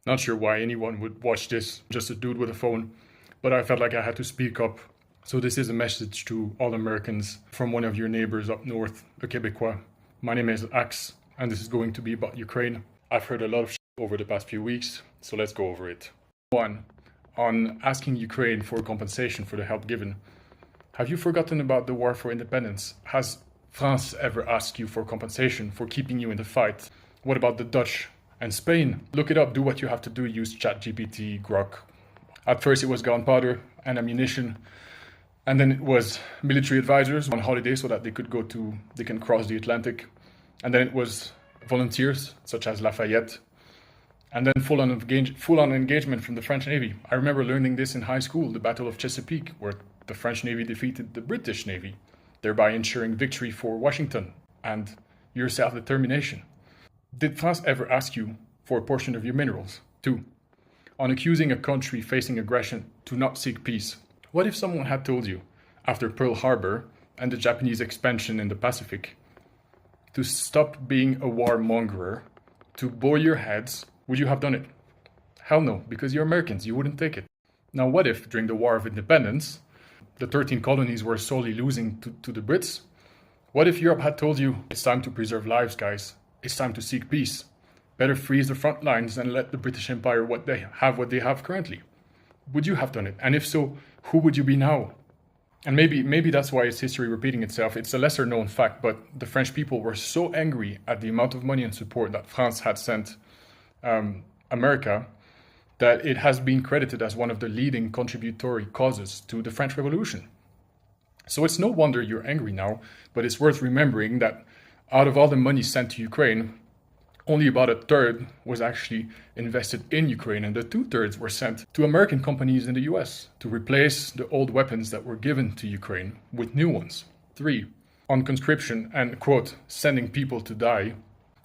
Not sure why anyone would watch this, just a dude with a phone, but I felt like I had to speak up. So this is a message to all Americans from one of your neighbors up north, a Quebecois. My name is Axe, and this is going to be about Ukraine. I've heard a lot of shit over the past few weeks, so let's go over it. 1. On asking Ukraine for compensation for the help given. Have you forgotten about the war for independence? Has France ever asked you for compensation for keeping you in the fight? What about the Dutch and Spain? Look it up, do what you have to do, use ChatGPT, Grok. At first it was gunpowder and ammunition, and then it was military advisors on holiday so that they can cross the Atlantic. And then it was volunteers, such as Lafayette. And then full-on engagement from the French Navy. I remember learning this in high school, the Battle of Chesapeake, where the French Navy defeated the British Navy, thereby ensuring victory for Washington and your self-determination. Did France ever ask you for a portion of your minerals? 2. On accusing a country facing aggression to not seek peace. What if someone had told you, after Pearl Harbor and the Japanese expansion in the Pacific, to stop being a warmonger, to bore your heads? Would you have done it? Hell no, because you're Americans, you wouldn't take it. Now what if, during the War of Independence, the 13 colonies were slowly losing to the Brits? What if Europe had told you, it's time to preserve lives, guys. It's time to seek peace. Better freeze the front lines and let the British Empire what they have currently. Would you have done it? And if so, who would you be now? And maybe that's why it's history repeating itself. It's a lesser known fact, but the French people were so angry at the amount of money and support that France had sent America that it has been credited as one of the leading contributory causes to the French Revolution. So it's no wonder you're angry now, but it's worth remembering that out of all the money sent to Ukraine, only about a third was actually invested in Ukraine, and the 2/3 were sent to American companies in the US to replace the old weapons that were given to Ukraine with new ones. 3. On conscription and, quote, sending people to die,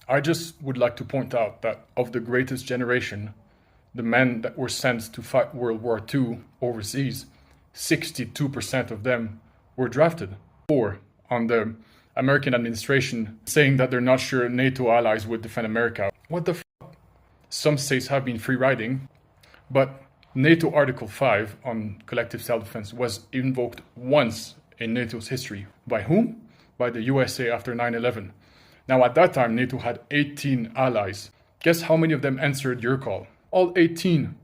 I just would like to point out that of the greatest generation, the men that were sent to fight World War II overseas, 62% of them were drafted. 4. On the American administration saying that they're not sure NATO allies would defend America. What the f***? Some states have been free riding, but NATO Article 5 on collective self-defense was invoked once in NATO's history. By whom? By the USA after 9/11. Now at that time, NATO had 18 allies. Guess how many of them answered your call? All 18.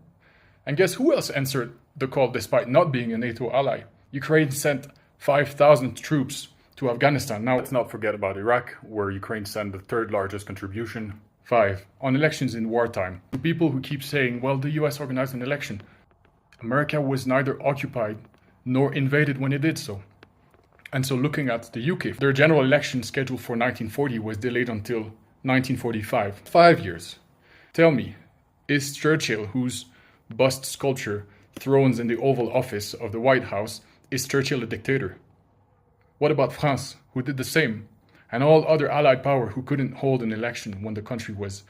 And guess who else answered the call despite not being a NATO ally? Ukraine sent 5,000 troops to Afghanistan. Now let's not forget about Iraq, where Ukraine sent the third largest contribution. 5. On elections in wartime. To people who keep saying, well, the US organized an election. America was neither occupied nor invaded when it did so. And so looking at the UK, their general election scheduled for 1940 was delayed until 1945. 5 years. Tell me, is Churchill, whose bust sculpture thrones in the Oval Office of the White House, is Churchill a dictator? What about France, who did the same? And all other allied power who couldn't hold an election when the country was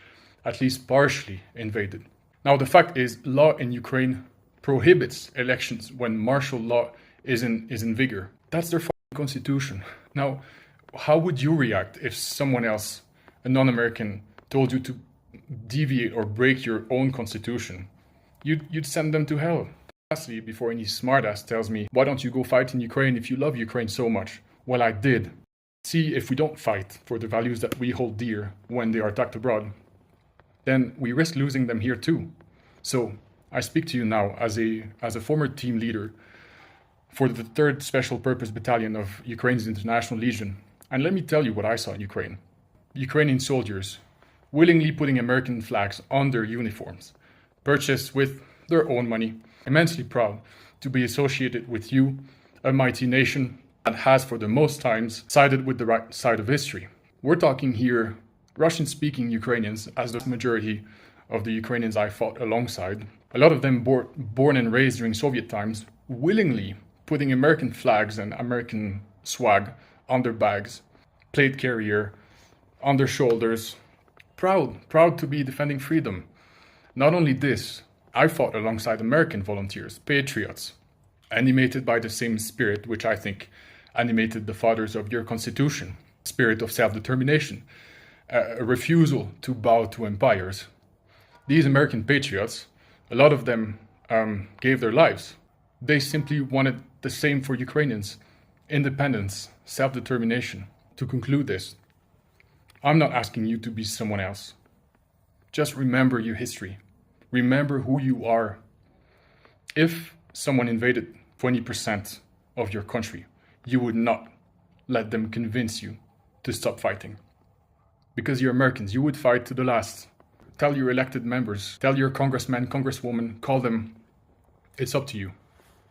at least partially invaded. Now the fact is, law in Ukraine prohibits elections when martial law is in vigor. That's their constitution. Now, how would you react if someone else, a non-American, told you to deviate or break your own constitution? You'd send them to hell. Lastly, before any smartass tells me, why don't you go fight in Ukraine if you love Ukraine so much? Well, I did. See, if we don't fight for the values that we hold dear when they are attacked abroad, then we risk losing them here too. So, I speak to you now as a former team leader for the 3rd Special Purpose Battalion of Ukraine's International Legion. And let me tell you what I saw in Ukraine. Ukrainian soldiers willingly putting American flags on their uniforms, purchased with their own money, immensely proud to be associated with you, a mighty nation that has for the most times sided with the right side of history. We're talking here Russian-speaking Ukrainians, as the majority of the Ukrainians I fought alongside, a lot of them born and raised during Soviet times, willingly putting American flags and American swag on their bags, plate carrier, on their shoulders, proud to be defending freedom. Not only this, I fought alongside American volunteers, patriots, animated by the same spirit which I think animated the fathers of your constitution, spirit of self-determination, a refusal to bow to empires. These American patriots, a lot of them gave their lives. They simply wanted the same for Ukrainians: independence, self-determination. To conclude this, I'm not asking you to be someone else. Just remember your history. Remember who you are. If someone invaded 20% of your country, you would not let them convince you to stop fighting. Because you're Americans, you would fight to the last. Tell your elected members, tell your congressman, congresswoman, call them. It's up to you.